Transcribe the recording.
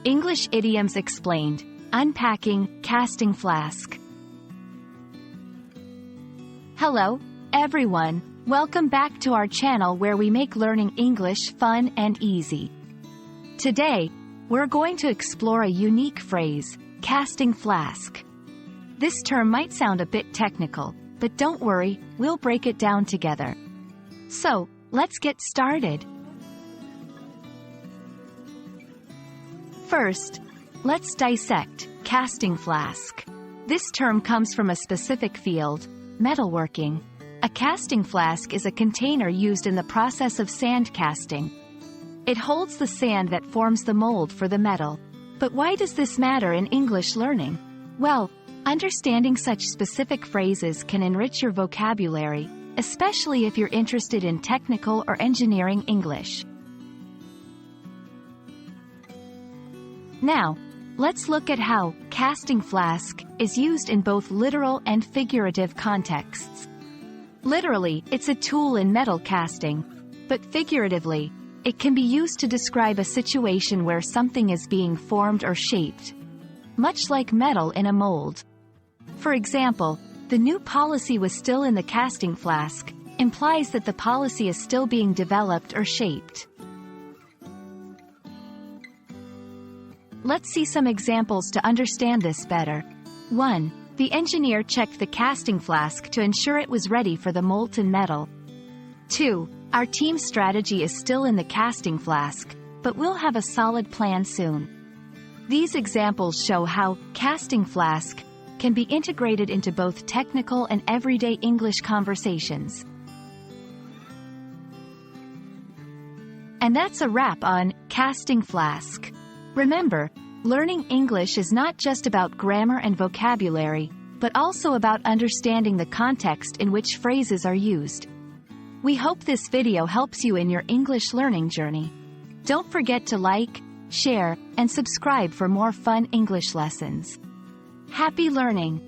English Idioms Explained, Unpacking, Casting Flask. Hello, everyone. Welcome back to our channel where we make learning English fun and easy. Today, we're going to explore a unique phrase, casting flask. This term might sound a bit technical, but don't worry, we'll break it down together. So, let's get started. First, let's dissect casting flask. This term comes from a specific field, metalworking. A casting flask is a container used in the process of sand casting. It holds the sand that forms the mold for the metal. But why does this matter in English learning? Well, understanding such specific phrases can enrich your vocabulary, especially if you're interested in technical or engineering English. Now, let's look at how casting flask is used in both literal and figurative contexts. Literally, it's a tool in metal casting, but figuratively, it can be used to describe a situation where something is being formed or shaped, much like metal in a mold. For example, the new policy was still in the casting flask, implies that the policy is still being developed or shaped. Let's see some examples to understand this better. 1. The engineer checked the casting flask to ensure it was ready for the molten metal. 2. Our team's strategy is still in the casting flask, but we'll have a solid plan soon. These examples show how casting flask can be integrated into both technical and everyday English conversations. And that's a wrap on casting flask. Remember, learning English is not just about grammar and vocabulary, but also about understanding the context in which phrases are used. We hope this video helps you in your English learning journey. Don't forget to like, share, and subscribe for more fun English lessons. Happy learning!